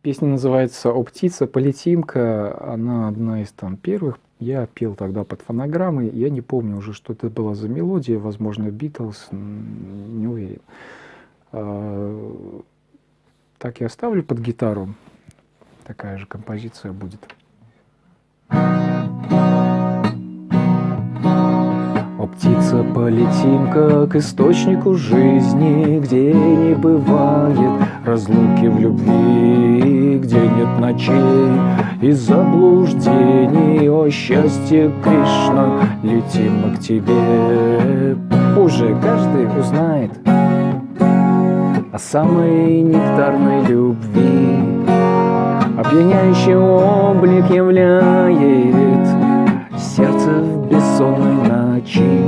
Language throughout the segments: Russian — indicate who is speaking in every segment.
Speaker 1: Песня называется "О птица, полетим-ка". Она одна из там первых. Я пел тогда под фонограммой. Я не помню уже, что это была за мелодия. Возможно, "Битлз", не уверен. Так я оставлю под гитару. Такая же композиция будет. О, птица, полетим-ка к источнику жизни, где не бывает разлуки в любви, где нет ночей и заблуждений. О, счастье, Кришна, летим мы к тебе. Позже каждый узнает о самой нектарной любви. Опьяняющий облик являет сердце в бессонной ночи.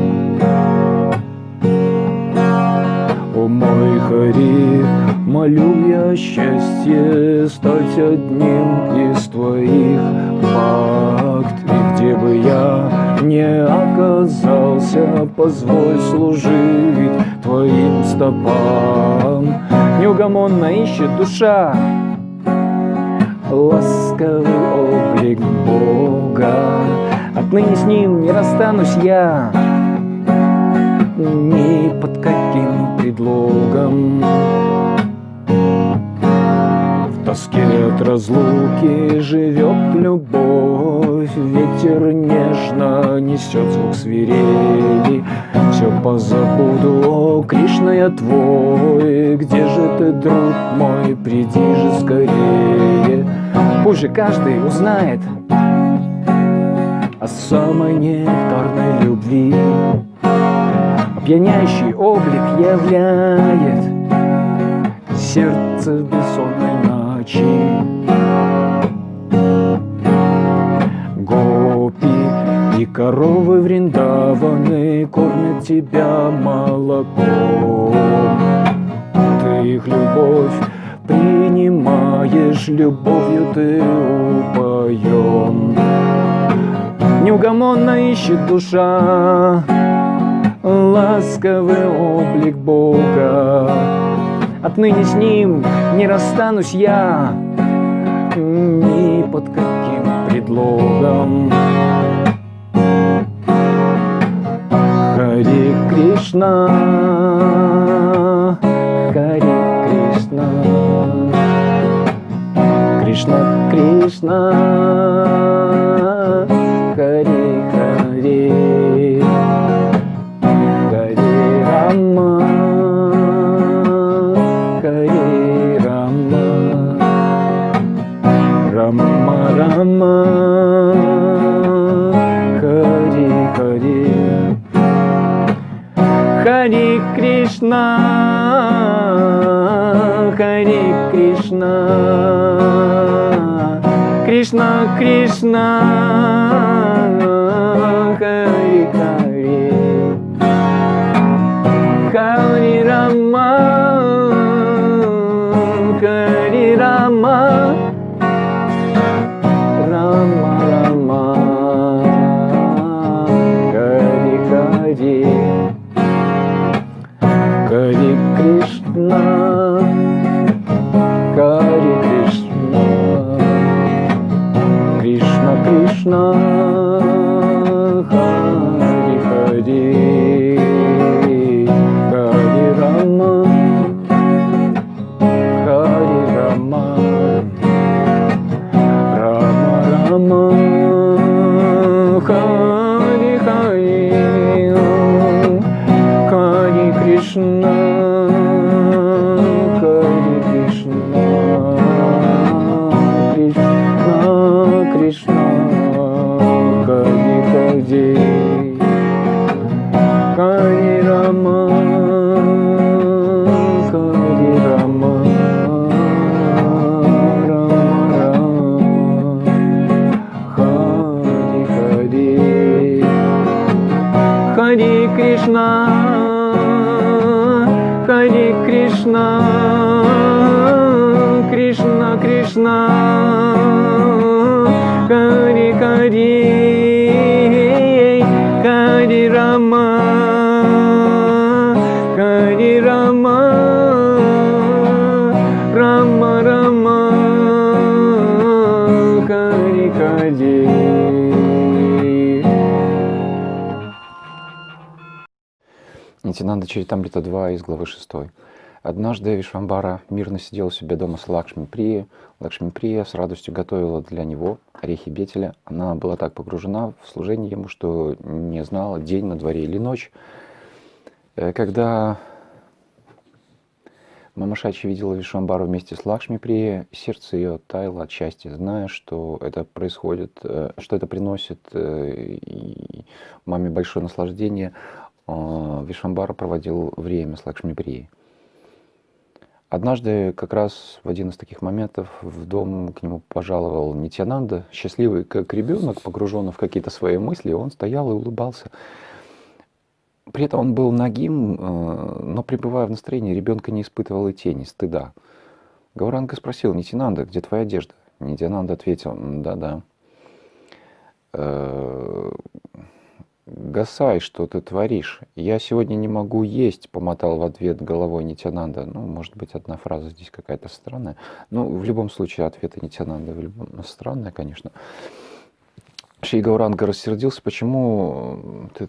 Speaker 1: О мой Хари, молю я счастье стать одним из твоих бхакт. И где бы я не оказался, позволь служить твоим стопам. Неугомонно ищет душа ласковый облик Бога. Отныне с ним не расстанусь я ни под каким предлогом. В тоске от разлуки живет любовь, ветер нежно несет звук свирели. Все позабуду, о, Кришна, я твой. Где же ты, друг мой, приди же скорее. Позже каждый узнает о самой нектарной любви. Опьяняющий облик являет сердце в бессонной ночи. Гопи и коровы Вриндаваны кормят тебя молоком. Ты их любовь принимаешь, любовью ты упоен. Неугомонно ищет душа ласковый облик Бога. Отныне с ним не расстанусь я ни под каким предлогом. Харе Кришна, Харе Кришна, Кришна Кришна, Харе Харе, Харе Рама, Харе Рама, Рама Рама, Харе Харе. Харе Кришна, Харе Кришна, Кришна Кришна, Харе Харе, Харе Рама, Харе Рама, Рама Рама, Харе Харе. Харе Кришна, Харе Кришна, Кришна Кришна, Харе Харе, Харе Рама, Харе Рама, Рама Рама, Харе Харе, Харе Кришна, Харе Кришна, Кришна Кришна, Харе Харе, Харе Рама, Харе Рама, Рама Рама, Харе Харе, Харе Кришна, Харе Кришна, Кришна Кришна, Харе Харе, Харе Рама, Харе Рама, Рама Рама,
Speaker 2: Нитянанда Чаритамрита 2 из главы 6. Однажды Вишвамбара мирно сидел у себя дома с Лакшми Прией. Лакшми Прия с радостью готовила для него орехи бетеля. Она была так погружена в служение ему, что не знала, день на дворе или ночь. Когда Мамашачи видела Вишвамбару вместе с Лакшми Прией, сердце ее таяло от счастья, зная, что это происходит, что это приносит маме большое наслаждение. Вишвамбара проводил время с Лакшми Прией. Однажды, как раз в один из таких моментов, в дом к нему пожаловал Нитьянанда, счастливый как ребенок, погруженный в какие-то свои мысли. Он стоял и улыбался. При этом он был нагим, но пребывая в настроении, ребенка не испытывал и тени стыда. Гауранга спросил: Нитьянанда, где твоя одежда? Нитьянанда ответил: да-да. Гасай, что ты творишь? Я сегодня не могу есть, помотал в ответ головой Нитьянанда. Ну, может быть, одна фраза здесь какая-то странная. Ну, в любом случае, ответы Нитьянанда странные, конечно. Шри Гауранга рассердился, почему ты,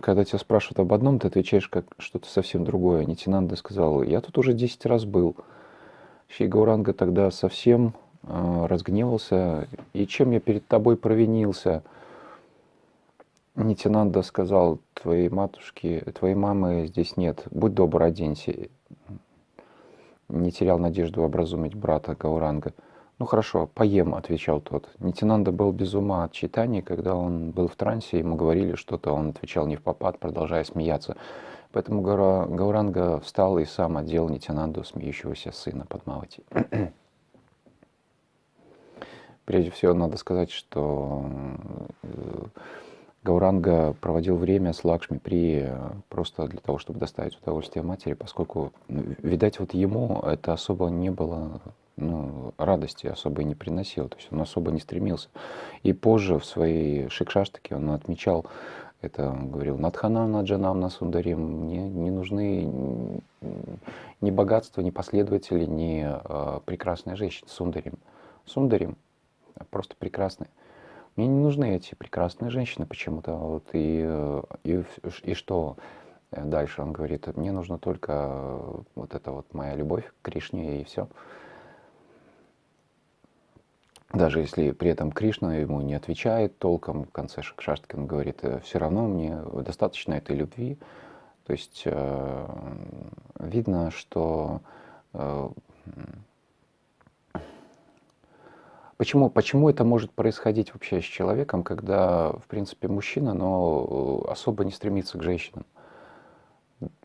Speaker 2: когда тебя спрашивают об одном, ты отвечаешь как что-то совсем другое. Нитьянанда сказал: я тут уже 10 раз был. Шри Гауранга тогда совсем разгневался. И чем я перед тобой провинился? Нитьянанда сказал: твоей матушки, твоей мамы здесь нет. Будь добр, оденься. Не терял надежду образумить брата Гауранга. Ну хорошо, поем, отвечал тот. Нитьянанда был без ума от читания, когда он был в трансе, ему говорили что-то, он отвечал не впопад, продолжая смеяться. Поэтому Гауранга встал и сам одел Нитьянанду, смеющегося сына Падмавати. Прежде всего, надо сказать, что Гауранга проводил время с Лакшми Прией просто для того, чтобы доставить удовольствие матери, поскольку, видать, вот ему это особо не было, радости особо и не приносило, то есть он особо не стремился. И позже в своей Шикшаштаке он отмечал это, он говорил: Надханам Наджанам Насундарим, мне не нужны ни богатство, ни последователи, ни прекрасная женщина, Сундарим. Сундарим, просто прекрасная. Мне не нужны эти прекрасные женщины почему-то. Вот и что дальше? Он говорит: мне нужна только вот эта вот моя любовь к Кришне, и все. Даже если при этом Кришна ему не отвечает толком, в конце Шикшаштаки он говорит: все равно мне достаточно этой любви. То есть видно, что Почему это может происходить вообще с человеком, когда, в принципе, мужчина, но особо не стремится к женщинам?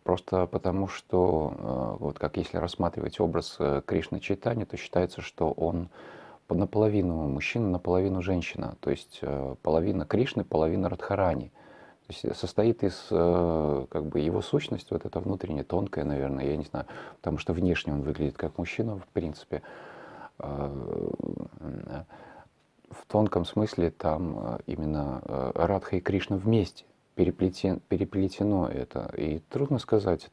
Speaker 2: Просто потому, что, вот как если рассматривать образ Кришны Чайтаньи, то считается, что он наполовину мужчина, наполовину женщина. То есть половина Кришны, половина Радхарани. То есть состоит из, как бы, его сущность, вот эта внутренняя, тонкая, наверное, я не знаю, потому что внешне он выглядит как мужчина, в принципе. В тонком смысле там именно Радха и Кришна вместе переплетено это. И трудно сказать,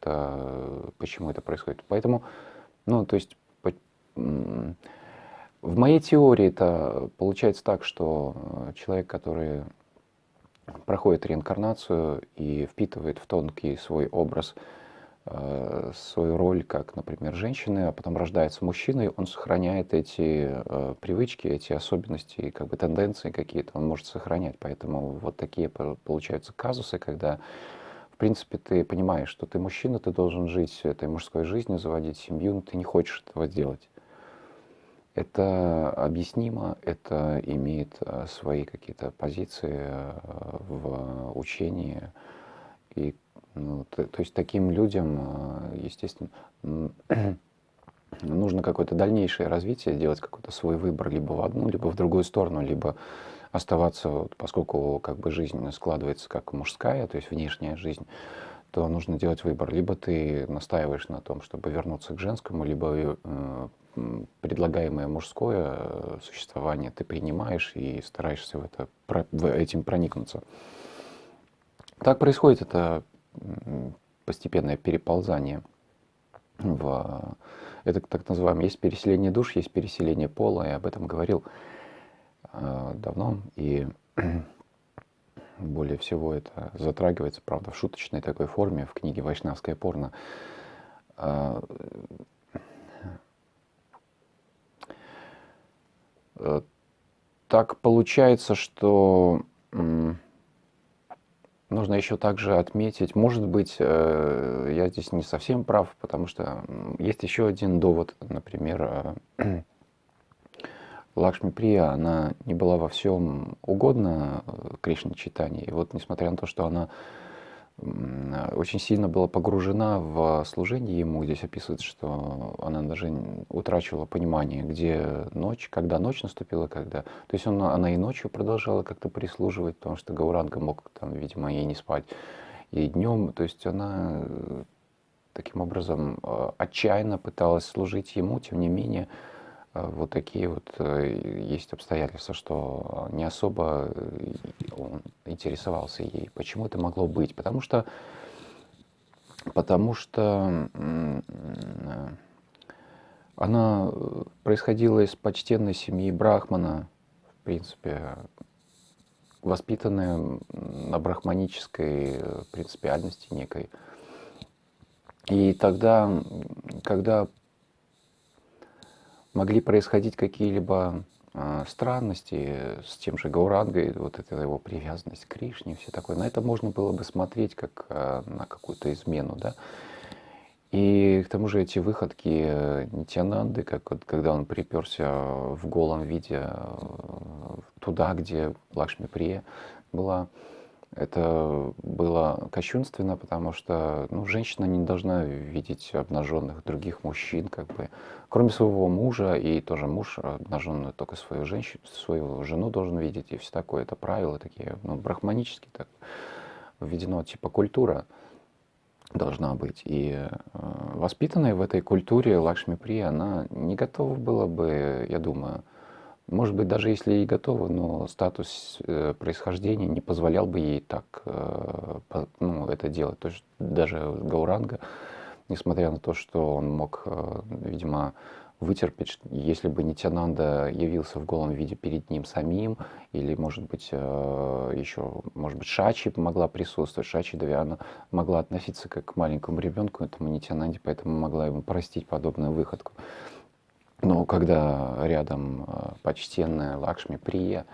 Speaker 2: почему это происходит. Поэтому, то есть в моей теории это получается так, что человек, который проходит реинкарнацию и впитывает в тонкий свой образ свою роль, как, например, женщины, а потом рождается мужчиной, он сохраняет эти привычки, эти особенности, как бы тенденции какие-то, он может сохранять. Поэтому вот такие получаются казусы, когда, в принципе, ты понимаешь, что ты мужчина, ты должен жить этой мужской жизнью, заводить семью, но ты не хочешь этого делать. Это объяснимо, это имеет свои какие-то позиции в учении. И то есть таким людям, естественно, нужно какое-то дальнейшее развитие, делать какой-то свой выбор либо в одну, либо в другую сторону, либо оставаться, поскольку как бы жизнь складывается как мужская, то есть внешняя жизнь, то нужно делать выбор. Либо ты настаиваешь на том, чтобы вернуться к женскому, либо предлагаемое мужское существование ты принимаешь и стараешься этим проникнуться. Так происходит это постепенное переползание это так называемое, есть переселение душ, есть переселение пола, я об этом говорил давно. И более всего это затрагивается, правда, в шуточной такой форме в книге «Вайшнавское порно». А, э, Так получается, что нужно еще также отметить, может быть, я здесь не совсем прав, потому что есть еще один довод, например, Лакшми Прия, она не была во всем угодна Кришне Чайтанье. И вот несмотря на то, что она очень сильно была погружена в служение ему, здесь описывается, что она даже утрачивала понимание, где ночь, когда ночь наступила, когда. То есть она и ночью продолжала как-то прислуживать, потому что Гауранга мог там, видимо, ей не спать, и днем. То есть она таким образом отчаянно пыталась служить ему, тем не менее, вот такие вот есть обстоятельства, что не особо он интересовался ей. Почему это могло быть? Потому что она происходила из почтенной семьи брахмана, в принципе, воспитанная на брахманической принципиальности некой. И тогда, когда могли происходить какие-либо странности с тем же Гаурангой, вот эта его привязанность к Кришне, все такое, на это можно было бы смотреть как на какую-то измену, да. И к тому же эти выходки Нитьянанды, как вот, когда он приперся в голом виде туда, где Лакшми Прия была, это было кощунственно, потому что женщина не должна видеть обнаженных других мужчин, как бы, кроме своего мужа, и тоже муж обнаженную только свою женщину, свою жену должен видеть, и все такое. Это правила такие, брахманические, так введено, типа культура должна быть. И воспитанная в этой культуре Лакшми Прия, она не готова была бы, я думаю, может быть, даже если и готова, но статус происхождения не позволял бы ей так это делать. То есть даже Гауранга, несмотря на то, что он мог, видимо, вытерпеть, если бы Нитьянанда явился в голом виде перед ним самим, или, может быть, еще, может быть, Шачи могла присутствовать, Шачи Деви, она могла относиться как к маленькому ребенку, этому Нитьянанде, поэтому могла ему простить подобную выходку. Но когда рядом почтенная Лакшми Прия,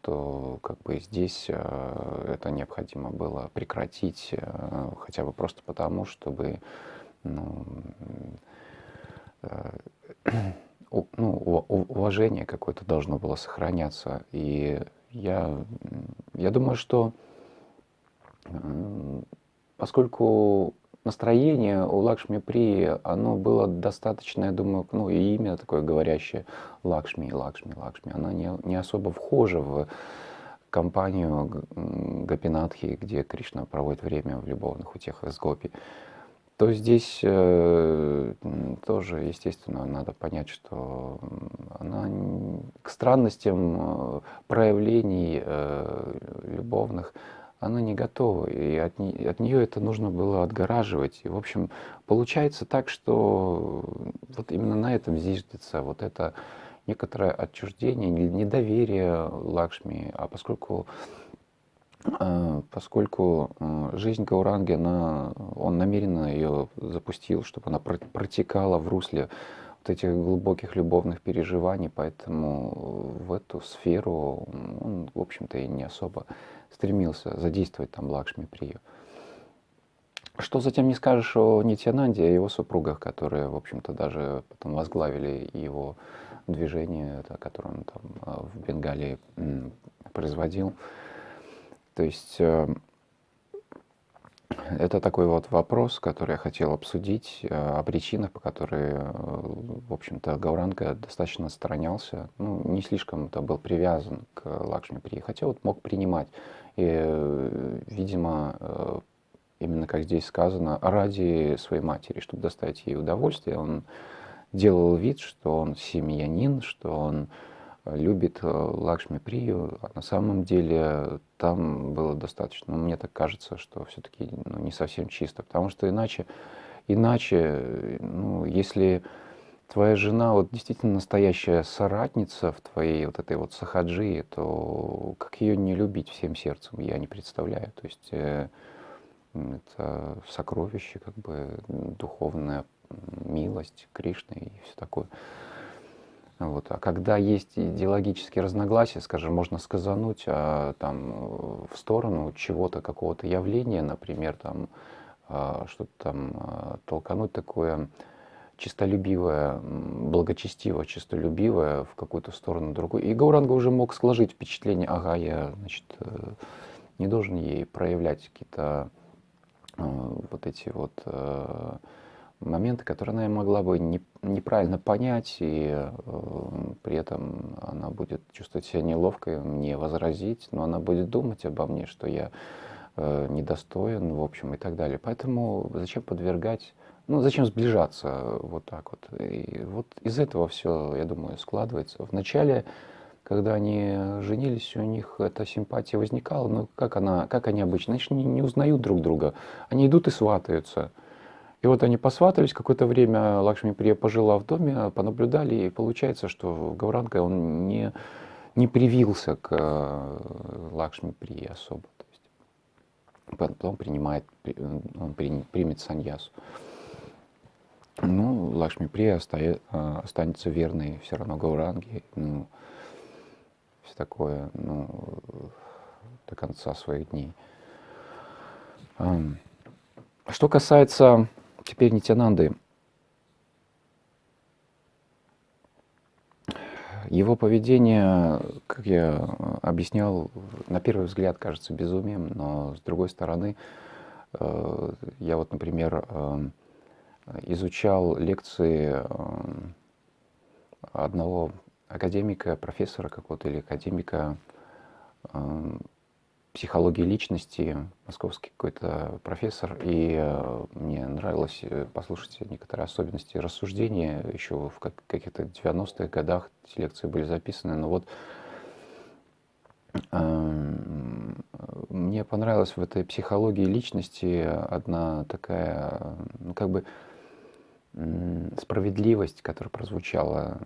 Speaker 2: то как бы здесь это необходимо было прекратить, хотя бы просто потому, чтобы ну, уважение какое-то должно было сохраняться. И я думаю, что поскольку настроение у Лакшми Прии, оно было достаточно, я думаю, и имя такое говорящее Лакшми, Лакшми, Лакшми, она не особо вхожа в компанию Гопинатхи, где Кришна проводит время в любовных утехах с Гопи, то здесь тоже, естественно, надо понять, что она к странностям проявлений любовных она не готова, и от нее это нужно было отгораживать. И, в общем, получается так, что вот именно на этом зиждется вот это некоторое отчуждение, недоверие Лакшми, а поскольку жизнь Гауранги, он намеренно ее запустил, чтобы она протекала в русле вот этих глубоких любовных переживаний, поэтому в эту сферу он, в общем-то, и не особо стремился задействовать там Лакшми Прию. Что затем не скажешь о Нитьянанде, о его супругах, которые, в общем-то, даже потом возглавили его движение, которое он там в Бенгалии производил. То есть это такой вот вопрос, который я хотел обсудить, о причинах, по которым, в общем-то, Гауранга достаточно сторонялся, не слишком-то был привязан к Лакшми Прии, хотя вот мог принимать. И, видимо, именно как здесь сказано, ради своей матери, чтобы доставить ей удовольствие, он делал вид, что он семьянин, что он любит Лакшми Прию, а на самом деле там было достаточно, мне так кажется, что все-таки не совсем чисто, потому что иначе, если твоя жена вот действительно настоящая соратница в твоей вот этой вот сахаджи, то как ее не любить всем сердцем, я не представляю. То есть это сокровище, как бы духовная милость Кришны и все такое. Вот. А когда есть идеологические разногласия, скажем, можно сказануть в сторону чего-то, какого-то явления, например, что-то толкануть такое чистолюбивое, благочестиво, чистолюбивое в какую-то сторону другую. И Гауранга уже мог сложить впечатление, ага, я, значит, не должен ей проявлять какие-то вот эти вот моменты, которые она могла бы неправильно понять, и при этом она будет чувствовать себя неловко, мне возразить, но она будет думать обо мне, что я недостоин, в общем, и так далее. Поэтому зачем подвергать, ну, зачем сближаться вот так вот. И вот из этого все, я думаю, складывается. Вначале, когда они женились, у них эта симпатия возникала, но как они обычно, значит, не узнают друг друга. Они идут и сватаются. И вот они посватались, какое-то время Лакшми Прия пожила в доме, понаблюдали, и получается, что Гауранга, он не привился к Лакшми Прии особо. То есть потом примет саньясу. Ну, Лакшми Прия останется верной все равно Гауранге, ну, все такое, ну, до конца своих дней. Что касается теперь Нитьянанды, его поведение, как я объяснял, на первый взгляд кажется безумием, но с другой стороны, я вот, например, изучал лекции одного академика, профессора какого-то или академика психологии личности, московский какой-то профессор, и мне нравилось послушать некоторые особенности рассуждения. Еще в каких-то 90-х годах эти лекции были записаны, но вот мне понравилась в этой психологии личности одна такая, ну, как бы справедливость, которая прозвучала,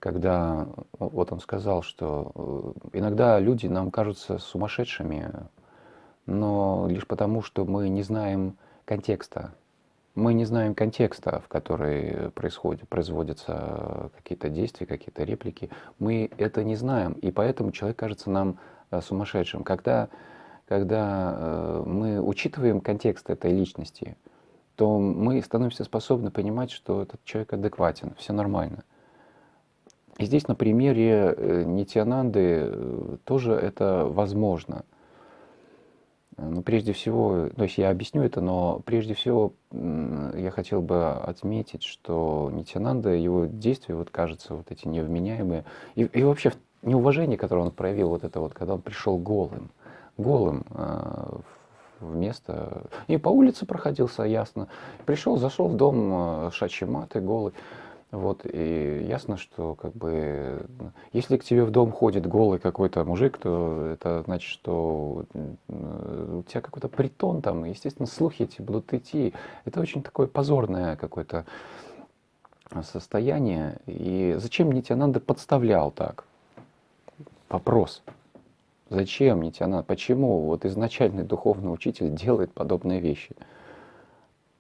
Speaker 2: когда вот он сказал, что иногда люди нам кажутся сумасшедшими, но лишь потому, что мы не знаем контекста. Мы не знаем контекста, в который производятся какие-то действия, какие-то реплики. Мы это не знаем, и поэтому человек кажется нам сумасшедшим. Когда мы учитываем контекст этой личности, то мы становимся способны понимать, что этот человек адекватен, все нормально. И здесь на примере Нитьянанды тоже это возможно. Но прежде всего, то есть я объясню это, но прежде всего я хотел бы отметить, что Нитьянанда, его действия, вот кажется, вот эти невменяемые, и вообще неуважение, которое он проявил, вот это вот, когда он пришел голым в место, и по улице проходился, ясно, пришел, зашел в дом Шачиматы голый. Вот, и ясно, что как бы, если к тебе в дом ходит голый какой-то мужик, то это значит, что у тебя какой-то притон там, естественно, слухи эти будут идти. Это очень такое позорное какое-то состояние. И зачем Нитьянанда подставлял так? Вопрос. Зачем Нитьянанда? Почему вот изначальный духовный учитель делает подобные вещи?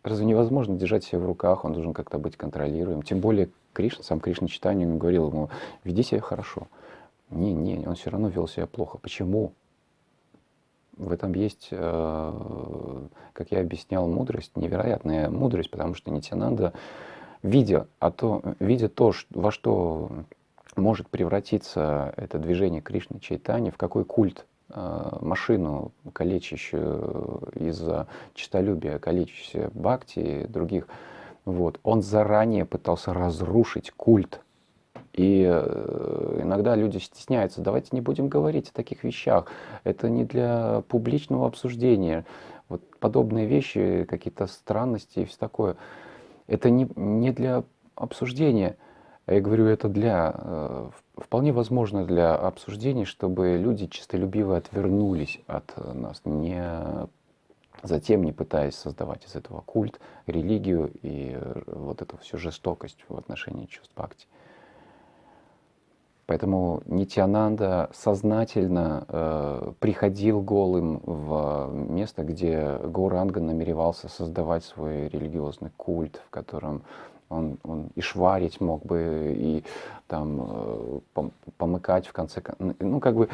Speaker 2: Разве невозможно держать себя в руках, он должен как-то быть контролируем. Тем более Кришна, сам Кришна Чайтанья говорил ему, веди себя хорошо. Не, он все равно вел себя плохо. Почему? В этом есть, как я объяснял, мудрость, невероятная мудрость, потому что Нитьянанда, видя то, во что может превратиться это движение Кришны Чайтаньи, в какой культ, машину, калечащую из-за честолюбия, калечащую бхакти и других, вот, он заранее пытался разрушить культ. И иногда люди стесняются, давайте не будем говорить о таких вещах, это не для публичного обсуждения. Вот подобные вещи, какие-то странности и все такое, это не для обсуждения. Я говорю, это вполне возможно для обсуждений, чтобы люди честолюбиво отвернулись от нас, не затем не пытаясь создавать из этого культ, религию и вот эту всю жестокость в отношении чувств бхакти. Поэтому Нитьянанда сознательно приходил голым в место, где Гауранга намеревался создавать свой религиозный культ, в котором он и шварить мог бы, и там помыкать в конце концов. Ну, как бы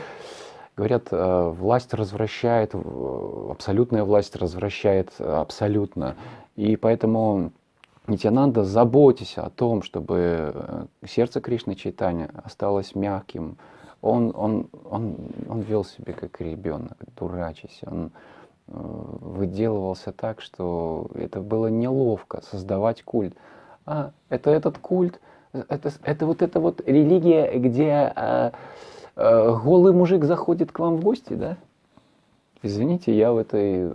Speaker 2: говорят, власть развращает, абсолютная власть развращает абсолютно. И поэтому Нитьянанда, заботьтесь о том, чтобы сердце Кришны Чайтанья осталось мягким. Он вел себя как ребенок, дурачись. Он выделывался так, что это было неловко создавать культ. Это этот культ, это вот религия, где голый мужик заходит к вам в гости, да? Извините, я в этой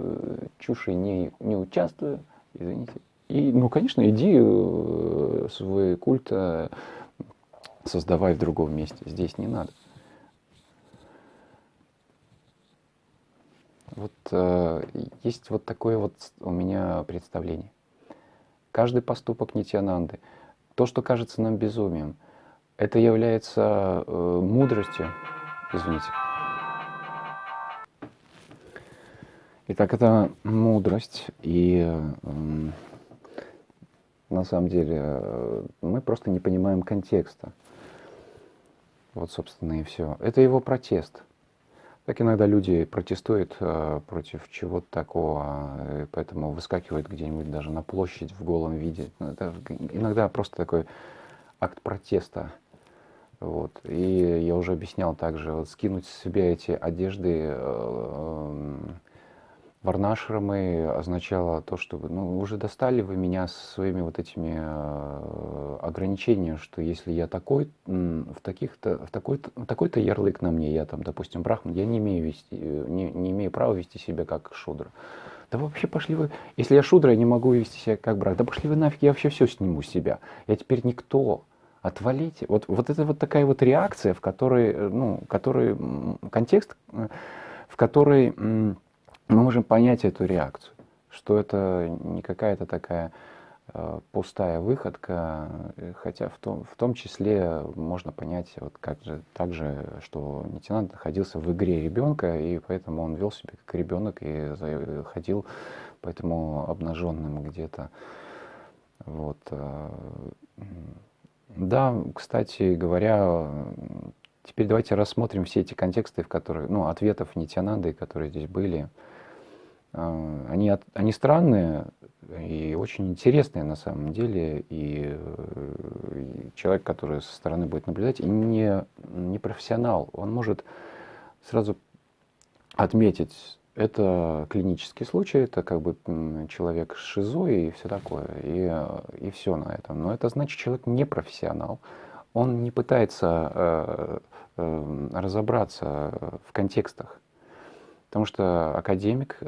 Speaker 2: чуши не участвую, извините. И, ну, конечно, иди свой культ создавай в другом месте. Здесь не надо. Вот есть вот такое вот у меня представление. Каждый поступок Нитьянанды, то, что кажется нам безумием, это является мудростью. Извините. Итак, это мудрость, и на самом деле мы просто не понимаем контекста. Вот, собственно, и все. Это его протест. Так иногда люди протестуют против чего-то такого, и поэтому выскакивают где-нибудь даже на площадь в голом виде. Это иногда просто такой акт протеста. Вот. И я уже объяснял также, вот, скинуть с себя эти одежды варнашрамы означало то, что ну, уже достали вы меня со своими вот этими ограничениями, что если я такой, в такой-то ярлык на мне, я там, допустим, брахман, я не не имею права вести себя как шудра. Да вы вообще пошли вы, если я шудра, я не могу вести себя как брахман. Да пошли вы нафиг, я вообще все сниму с себя. Я теперь никто. Отвалите. Вот это вот такая вот реакция, в которой, ну, который контекст, в который мы можем понять эту реакцию, что это не какая-то такая пустая выходка, хотя в том числе можно понять, вот как же, также, что Нитьянанда находился в игре ребенка, и поэтому он вел себя как ребенок и ходил поэтому обнаженным где-то. Вот. Да, кстати говоря, теперь давайте рассмотрим все эти контексты, в которых, ну, ответов Нитьянанды, которые здесь были. Они странные и очень интересные на самом деле. И человек, который со стороны будет наблюдать, и не профессионал, он может сразу отметить, это клинический случай, это как бы человек с шизой и все такое, и все на этом. Но это значит, человек не профессионал, он не пытается разобраться в контекстах. Потому что академик,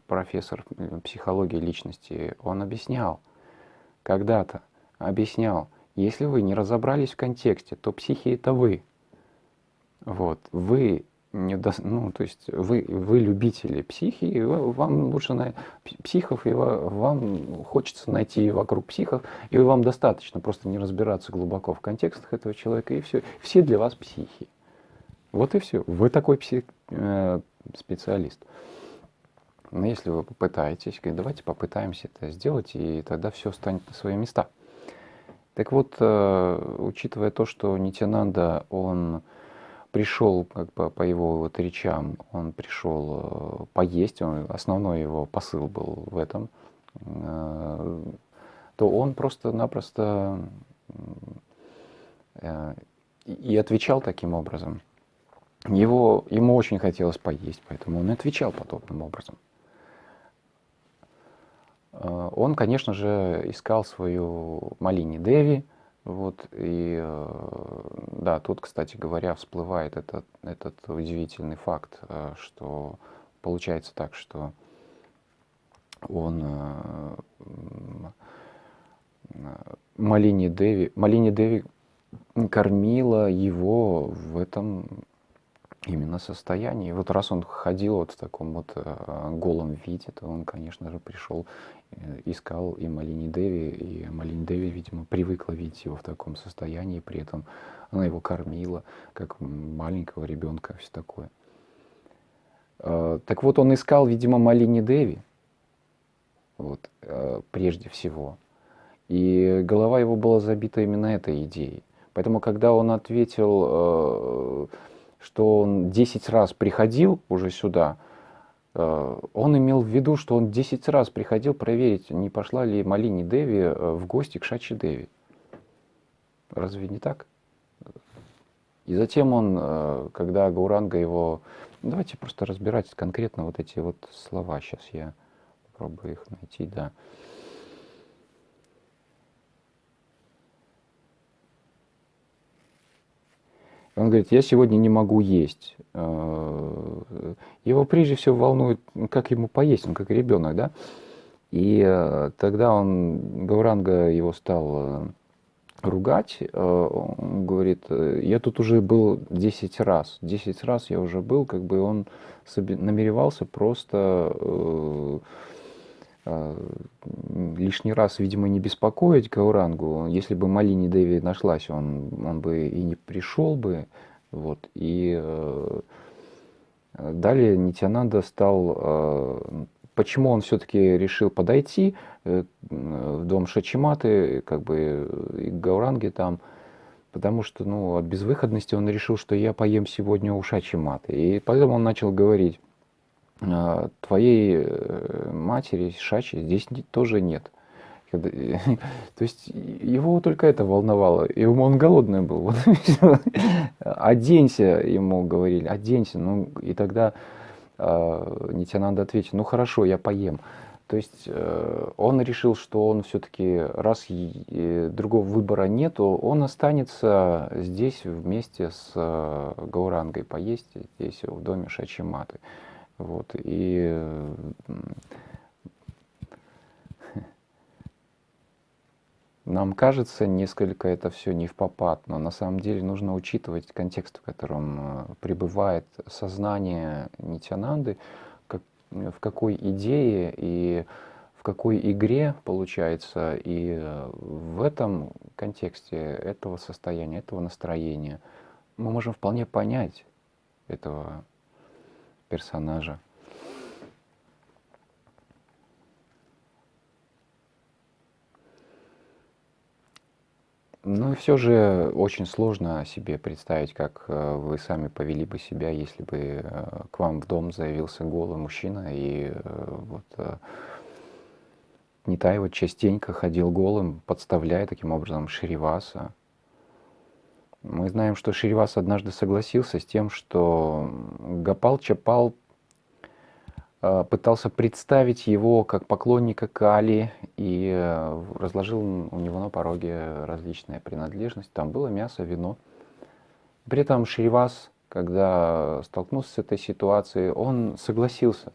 Speaker 2: профессор психологии личности, он объяснял, когда-то объяснял, если вы не разобрались в контексте, то психи это вы. Вот, вы ну, то есть вы любители психи, и вам лучше психов, и вам хочется найти вокруг психов, и вам достаточно просто не разбираться глубоко в контекстах этого человека, и все. Все для вас психи. Вот и все. Вы такой специалист. Но если вы попытаетесь, давайте попытаемся это сделать, и тогда все станет на свои места. Так вот, учитывая то, что Нитьянанда, он пришел, как бы по его вот речам, он пришел поесть, основной его посыл был в этом, то он просто-напросто и отвечал таким образом. Ему очень хотелось поесть, поэтому он и отвечал подобным образом. Он, конечно же, искал свою Малини Деви, вот, и да, тут, кстати говоря, всплывает этот удивительный факт, что получается так, что он Малини Деви кормила его в этом именно состоянии. И вот раз он ходил вот в таком вот голом виде, то он, конечно же, пришел, искал и Малини Деви, и Малини Деви, видимо, привыкла видеть его в таком состоянии, при этом она его кормила, как маленького ребенка, все такое. Так вот, он искал, видимо, Малини Деви, вот, прежде всего. И голова его была забита именно этой идеей. Поэтому, когда он ответил, что он 10 раз приходил уже сюда, он имел в виду, что он 10 раз приходил проверить, не пошла ли Малини Деви в гости к Шачи Деви. Разве не так? И затем он, когда Гауранга его... Давайте просто разбирать конкретно вот эти вот слова. Сейчас я попробую их найти, да. Он говорит, я сегодня не могу есть. Его прежде всего волнует, как ему поесть, он как ребенок, да? И тогда Гауранга его стал ругать. Он говорит, я тут уже был 10 раз. 10 раз я уже был, как бы он намеревался просто лишний раз, видимо, не беспокоить Гаурангу. Если бы Малини Деви нашлась, он бы и не пришел бы. Вот. И далее Нитьянанда стал... Почему он все-таки решил подойти в дом Шачиматы, как бы и к Гауранге там? Потому что, ну, от безвыходности он решил, что я поем сегодня у Шачиматы. И потом он начал говорить, твоей матери, Шачи, здесь тоже нет. То есть его только это волновало. И он голодный был. Оденься, ему говорили, оденься. Ну, и тогда Нитьянанда ответил, ну хорошо, я поем. То есть он решил, что он все-таки, раз другого выбора нету, он останется здесь вместе с Гаурангой поесть, здесь в доме Шачиматы. Вот. И нам кажется несколько это все не впопад, но на самом деле нужно учитывать контекст, в котором пребывает сознание Нитьянанды, в какой идее и в какой игре получается. И в этом контексте этого состояния, этого настроения мы можем вполне понять этого персонажа. Ну и все же очень сложно себе представить, как вы сами повели бы себя, если бы к вам в дом заявился голый мужчина, и Нитай вот частенько ходил голым, подставляя таким образом Шриваса. Мы знаем, что Шривас однажды согласился с тем, что Гопал Чапал пытался представить его как поклонника Кали и разложил у него на пороге различные принадлежности. Там было мясо, вино. При этом Шривас, когда столкнулся с этой ситуацией, он согласился.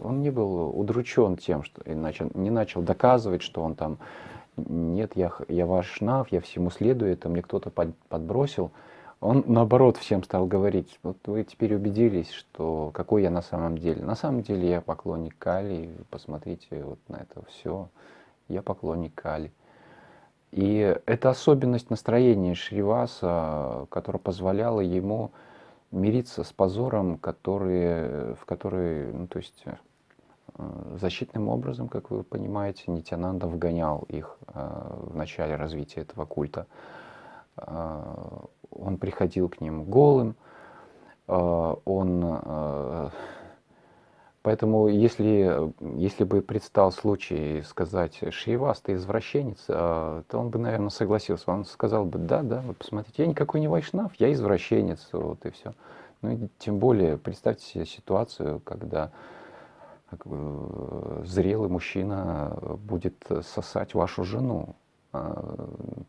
Speaker 2: Он не был удручен тем, что не начал доказывать, что он там, нет, я вайшнав, я всему следую, это мне кто-то подбросил. Он, наоборот, всем стал говорить, вот вы теперь убедились, что какой я на самом деле. На самом деле я поклонник Кали, посмотрите вот на это все, я поклонник Кали. И это особенность настроения Шриваса, которая позволяла ему мириться с позором, в который, ну, то есть защитным образом, как вы понимаете, Нитьянанда вгонял их в начале развития этого культа. Он приходил к ним голым, поэтому если бы предстал случай сказать Шривас, ты извращенец, то он бы, наверное, согласился. Он сказал бы, да, вот посмотрите, я никакой не вайшнав, я извращенец, вот и все. Ну и тем более представьте себе ситуацию, когда зрелый мужчина будет сосать вашу жену.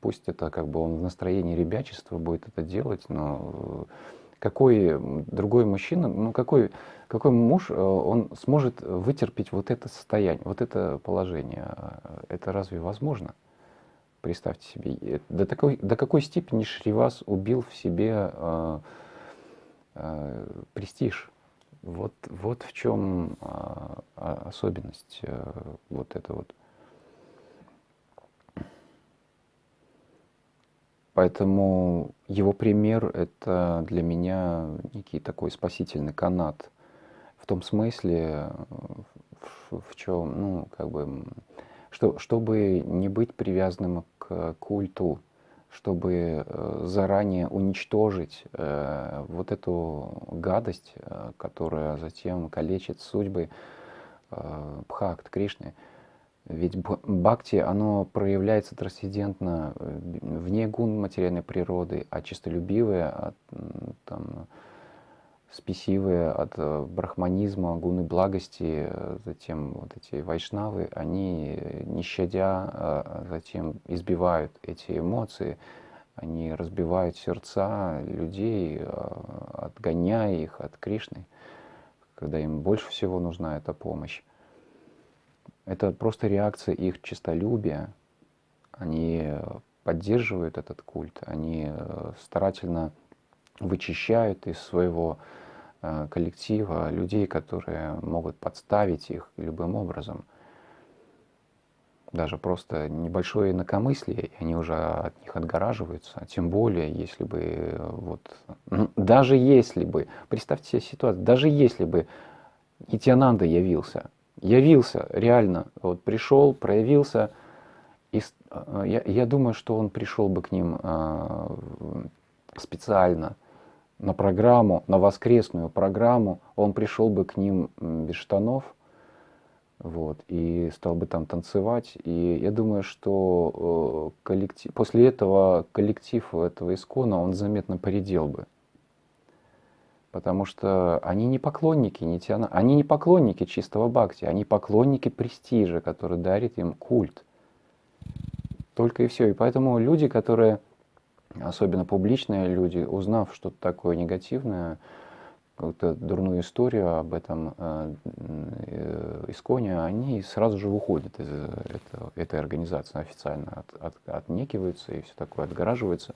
Speaker 2: Пусть это как бы он в настроении ребячества будет это делать, но какой другой мужчина, ну какой муж, он сможет вытерпеть вот это состояние, вот это положение? Это разве возможно? Представьте себе, до какой степени Шривас убил в себе престиж. Вот в чем особенность вот это вот. Поэтому его пример — это для меня некий такой спасительный канат. В том смысле, в чем, ну, как бы, чтобы не быть привязанным к культу, чтобы заранее уничтожить вот эту гадость, которая затем калечит судьбы Бхакт Кришны. Ведь бхакти, оно проявляется трансцендентно вне гун материальной природы, а чистолюбивое, там, спесивые от брахманизма, гуны благости, затем вот эти вайшнавы, они, не щадя, затем избивают эти эмоции, они разбивают сердца людей, отгоняя их от Кришны, когда им больше всего нужна эта помощь. Это просто реакция их честолюбия. Они поддерживают этот культ, они старательно вычищают из своего коллектива людей, которые могут подставить их любым образом. Даже просто небольшое инакомыслие, и они уже от них отгораживаются. Тем более, если бы, вот, даже если бы, представьте себе ситуацию, даже если бы Нитьянанда явился реально, вот пришел, проявился, и я думаю, что он пришел бы к ним специально на программу, на воскресную программу, он пришел бы к ним без штанов, вот, и стал бы там танцевать. И я думаю, что после этого коллектив этого искона, он заметно поредел бы. Потому что они не поклонники Нитьянанды, они не поклонники чистого бхакти, они поклонники престижа, который дарит им культ. Только и все. И поэтому люди, которые, особенно публичные люди, узнав что-то такое негативное, какую-то дурную историю об этом исконе, они сразу же выходят из этой организации официально, отнекиваются и все такое, отгораживаются.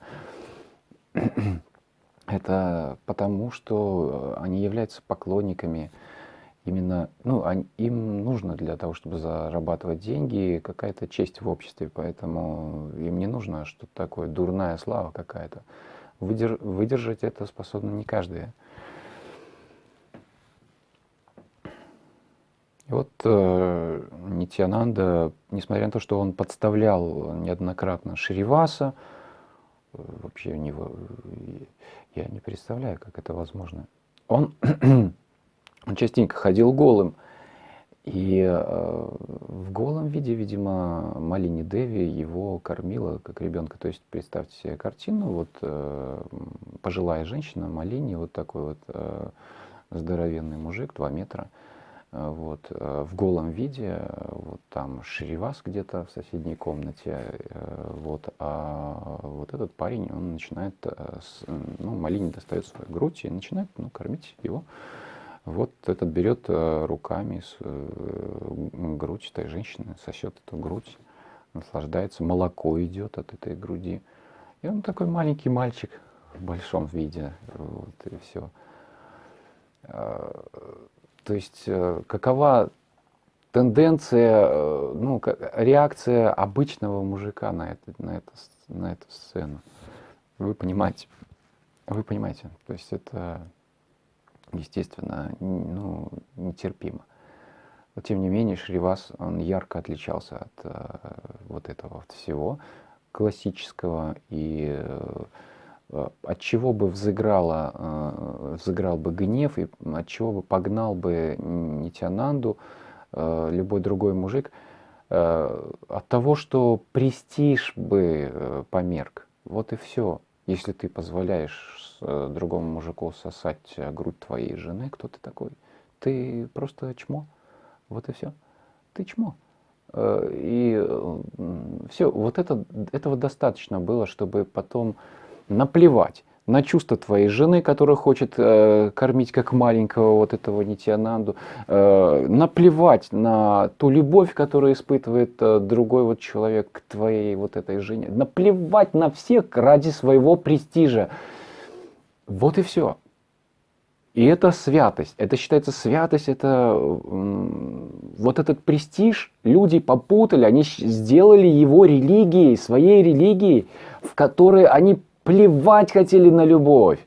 Speaker 2: Это потому, что они являются поклонниками именно, ну, им нужно для того, чтобы зарабатывать деньги, какая-то честь в обществе, поэтому им не нужно что-то такое, дурная слава какая-то. Выдержать это способны не каждый. И вот Нитьянанда, несмотря на то, что он подставлял неоднократно Шриваса, вообще у него, я не представляю, как это возможно. Он частенько ходил голым, и в голом виде, видимо, Малини Деви его кормила как ребенка. То есть представьте себе картину, вот пожилая женщина, Малини, вот такой вот здоровенный мужик, 2 метра, вот, в голом виде, вот там Шривас где-то в соседней комнате, вот, а вот этот парень, он начинает, ну, Малини достает свою грудь и начинает, ну, кормить его. Вот этот берет руками грудь этой женщины, сосет эту грудь, наслаждается, молоко идет от этой груди. И он такой маленький мальчик в большом виде, вот, и все. То есть какова тенденция, ну, реакция обычного мужика на эту сцену? Вы понимаете? То есть это, естественно, ну, нетерпимо. Но тем не менее Шривас, он ярко отличался от вот этого всего классического, и от чего бы взыграл бы гнев, и от чего бы погнал бы Нитьянанду любой другой мужик, от того, что престиж бы померк. Вот и все. Если ты позволяешь другому мужику сосать грудь твоей жены, кто ты такой? Ты просто чмо. Вот и все. Ты чмо. И все. Вот этого достаточно было, чтобы потом наплевать на чувства твоей жены, которая хочет кормить как маленького вот этого Нитьянанду, наплевать на ту любовь, которую испытывает другой вот человек к твоей вот этой жене, наплевать на всех ради своего престижа. Вот и все. И это святость. Это считается святость, это вот этот престиж люди попутали, они сделали его религией, своей религией, в которой они плевать хотели на любовь,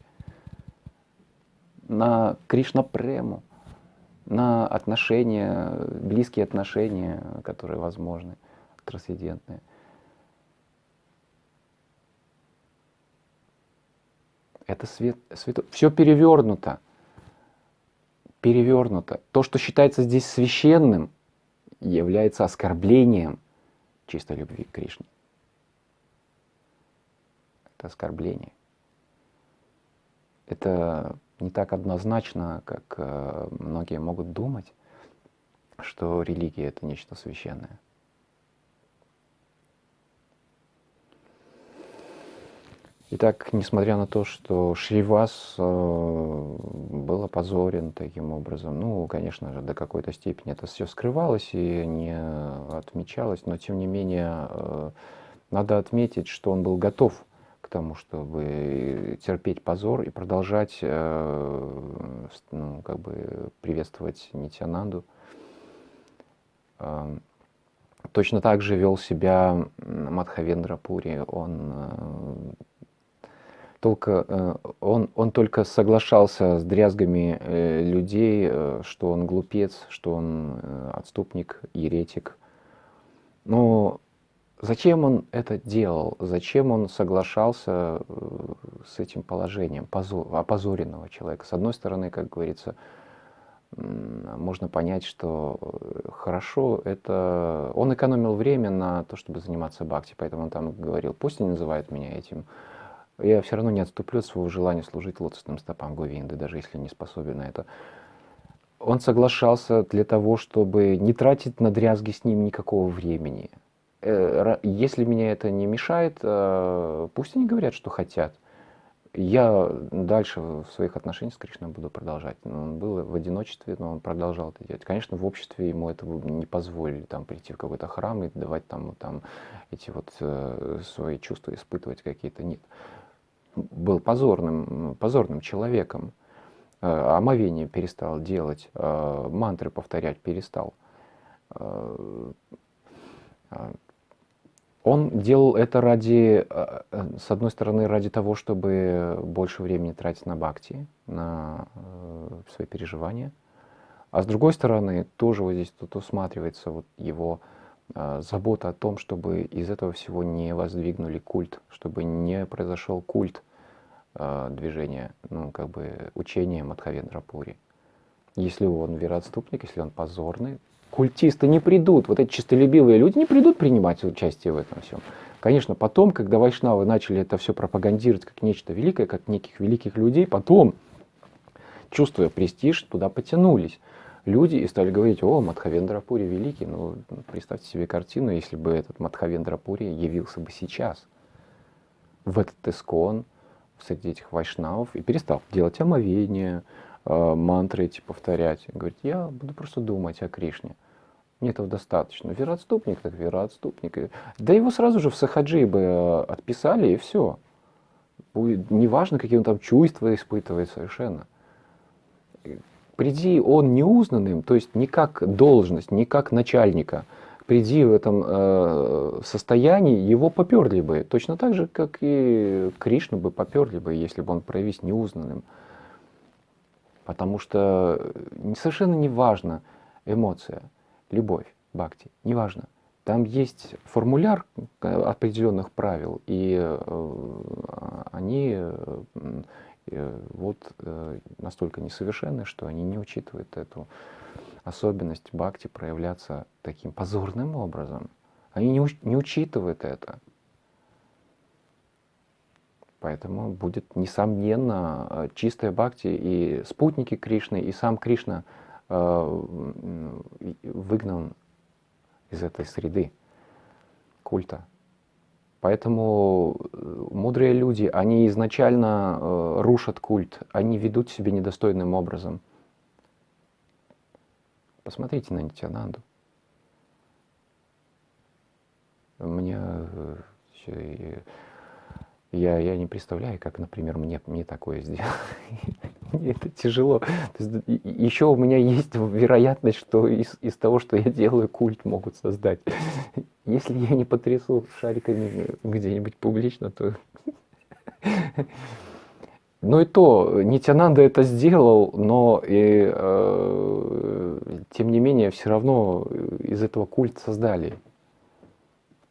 Speaker 2: на Кришна-прему, на отношения, близкие отношения, которые возможны, трансцендентные. Это свято. Все перевернуто. Перевернуто. То, что считается здесь священным, является оскорблением чистой любви к Кришне. Это оскорбление. Это не так однозначно, как многие могут думать, что религия — это нечто священное. Итак, несмотря на то, что Шривас был опозорен таким образом, ну, конечно же, до какой-то степени это все скрывалось и не отмечалось, но тем не менее надо отметить, что он был готов к тому, чтобы терпеть позор и продолжать ну, как бы приветствовать Нитьянанду. Точно так же вел себя Мадхавендра Пури. Он только соглашался с дрязгами людей, что он глупец, что он отступник, еретик. Но зачем он это делал? Зачем он соглашался с этим положением опозоренного человека? С одной стороны, как говорится, можно понять, что хорошо, это он экономил время на то, чтобы заниматься бхакти, поэтому он там говорил: пусть они называют меня этим, я все равно не отступлю от своего желания служить лотосным стопам Говинды, даже если не способен на это. Он соглашался для того, чтобы не тратить на дрязги с ним никакого времени. Если меня это не мешает, пусть они говорят, что хотят. Я дальше в своих отношениях с Кришной буду продолжать. Он был в одиночестве, но он продолжал это делать. Конечно, в обществе ему этого не позволили, там, прийти в какой-то храм и давать там эти вот свои чувства испытывать какие-то. Нет. Был позорным человеком. Омовение перестал делать, мантры повторять перестал. Он делал это ради, с одной стороны, ради того, чтобы больше времени тратить на бхакти, на свои переживания. А с другой стороны, тоже вот здесь тут усматривается вот его забота о том, чтобы из этого всего не воздвигнули культ, чтобы не произошел культ движения, ну, как бы учения Мадхавендра Пури. Если он вероотступник, если он позорный, культисты не придут, вот эти честолюбивые люди не придут принимать участие в этом всем. Конечно, потом, когда вайшнавы начали это все пропагандировать как нечто великое, как неких великих людей, потом, чувствуя престиж, туда потянулись люди и стали говорить: о, Мадхавендра Пури великий. Ну, представьте себе картину, если бы этот Мадхавендра Пури явился бы сейчас в этот искон, среди этих вайшнавов, и перестал делать омовение, мантры эти повторять. Говорит: я буду просто думать о Кришне. Мне этого достаточно. Вероотступник, так вероотступник. Да его сразу же в сахаджи бы отписали, и все. Неважно, какие он там чувства испытывает совершенно. Приди он неузнанным, то есть не как должность, не как начальника, приди в этом состоянии, его поперли бы. Точно так же, как и Кришну бы поперли бы, если бы он проявись неузнанным. Потому что совершенно не важна эмоция, любовь, бхакти, не важно. Там есть формуляр определенных правил, и они вот настолько несовершенны, что они не учитывают эту особенность бхакти проявляться таким позорным образом. Они не учитывают это. Поэтому будет, несомненно, чистая бхакти, и спутники Кришны, и сам Кришна выгнан из этой среды культа. Поэтому мудрые люди, они изначально рушат культ, они ведут себя недостойным образом. Посмотрите на Нитьянанду. Я не представляю, как, например, мне такое сделать. Мне это тяжело. Еще у меня есть вероятность, что из того, что я делаю, культ могут создать. Если я не потрясу шариками где-нибудь публично, то... Ну и то, Нитянанда это сделал, но тем не менее все равно из этого культ создали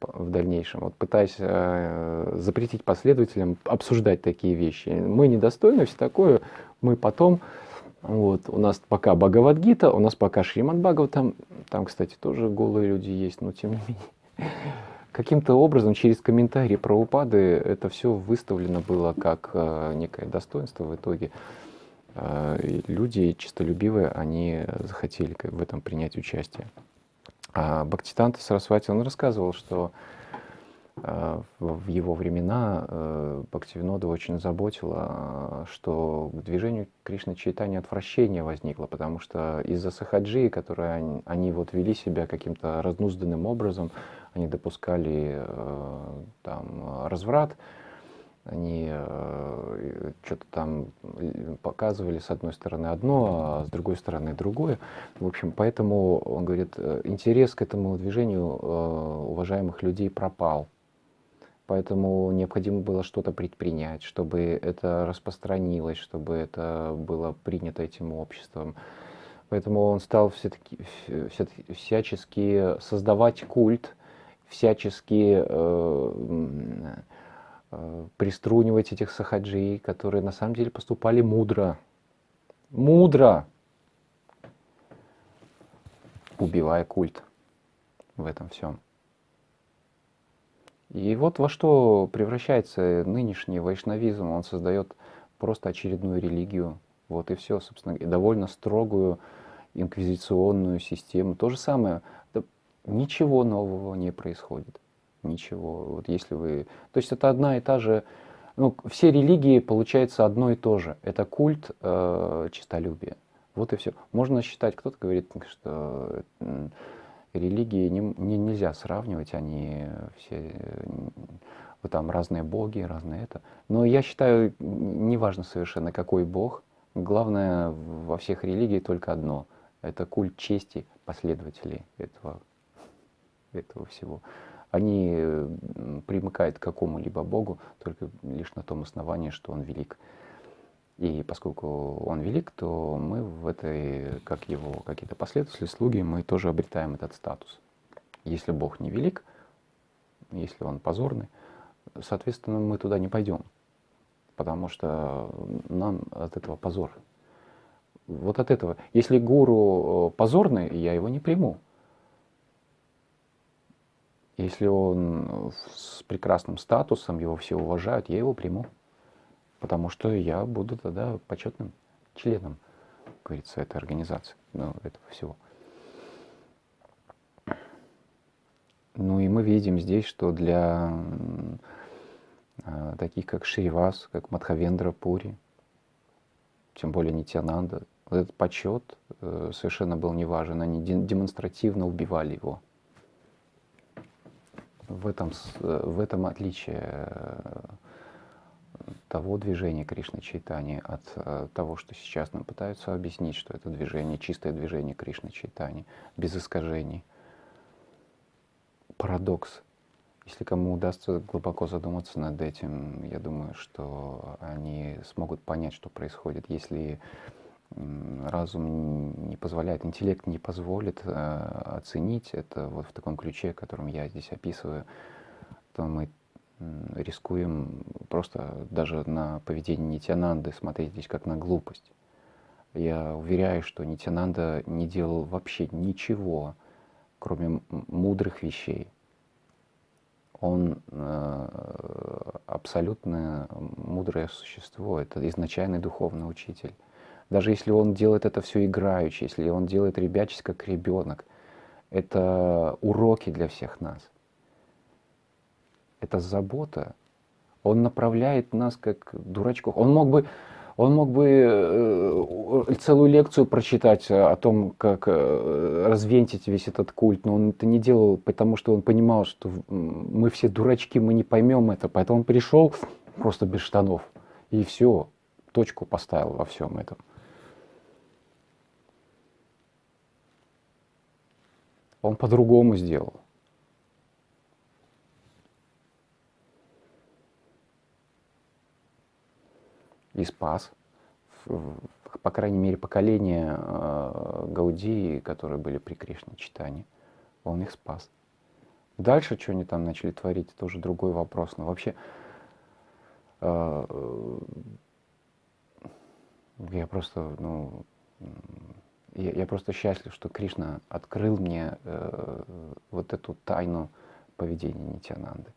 Speaker 2: в дальнейшем, вот пытаясь запретить последователям обсуждать такие вещи. Мы недостойны, все такое, мы потом, вот, у нас пока Бхагавад-гита, у нас пока Шримад Бхагаватам, там, кстати, тоже голые люди есть, но тем не менее. Каким-то образом через комментарии Прабхупады это все выставлено было как некое достоинство в итоге. И люди честолюбивые, они захотели в этом принять участие. А Бхактисиданта Сарасвати, он рассказывал, что в его времена Бхактивинода очень заботило, что к движению Кришна Чайтанья отвращение возникло, потому что из-за сахаджи, которые они вот вели себя каким-то разнузданным образом, они допускали там разврат, они что-то там показывали с одной стороны одно, а с другой стороны другое. В общем, поэтому, он говорит, интерес к этому движению уважаемых людей пропал. Поэтому необходимо было что-то предпринять, чтобы это распространилось, чтобы это было принято этим обществом. Поэтому он стал всячески создавать культ, всячески приструнивать этих сахаджи, которые на самом деле поступали мудро. Мудро! Убивая культ в этом всем. И вот во что превращается нынешний вайшнавизм. Он создает просто очередную религию. Вот и все, собственно, и довольно строгую инквизиционную систему. То же самое. Ничего нового не происходит. Ничего. Вот если вы... То есть это одна и та же... Ну, все религии, получается, одно и то же. Это культ честолюбия. Вот и все. Можно считать, кто-то говорит, что религии нельзя сравнивать, они все, вот там разные боги, разные это. Но я считаю, неважно совершенно, какой бог, главное во всех религиях только одно. Это культ чести последователей этого всего. Они примыкают к какому-либо богу только лишь на том основании, что он велик. И поскольку он велик, то мы в этой, как его какие-то последователи, слуги, мы тоже обретаем этот статус. Если Бог не велик, если он позорный, соответственно, мы туда не пойдем, потому что нам от этого позор. Вот от этого. Если гуру позорный, я его не приму. Если он с прекрасным статусом, его все уважают, я его приму. Потому что я буду тогда почетным членом, как говорится, этой организации, ну, этого всего. Ну и мы видим здесь, что для таких как Шривас, как Мадхавендра Пури, тем более Нитьянанда, вот этот почет совершенно был не важен. Они демонстративно убивали его. В этом отличие того движения Кришны Чайтаньи от того, что сейчас нам пытаются объяснить, что это движение, чистое движение Кришны Чайтаньи, без искажений. Парадокс. Если кому удастся глубоко задуматься над этим, я думаю, что они смогут понять, что происходит. Если разум не позволяет, интеллект не позволит оценить это вот в таком ключе, которым я здесь описываю, то мы рискуем просто даже на поведение Нитьянанды смотреть здесь как на глупость. Я уверяю, что Нитьянанда не делал вообще ничего, кроме мудрых вещей. Он абсолютно мудрое существо, это изначальный духовный учитель. Даже если он делает это все играючи, если он делает ребячесть как ребенок, это уроки для всех нас. Это забота. Он направляет нас как дурачков. Он мог бы целую лекцию прочитать о том, как развентить весь этот культ, но он это не делал, потому что он понимал, что мы все дурачки, мы не поймем это. Поэтому он пришел просто без штанов. И все. точку поставил во всем этом. Он по-другому сделал. И спас, по крайней мере, поколение Гаудии, которые были при Кришне читании, он их спас. Дальше, что они там начали творить, это уже другой вопрос. Но вообще, я просто, я просто счастлив, что Кришна открыл мне вот эту тайну поведения Нитьянанды.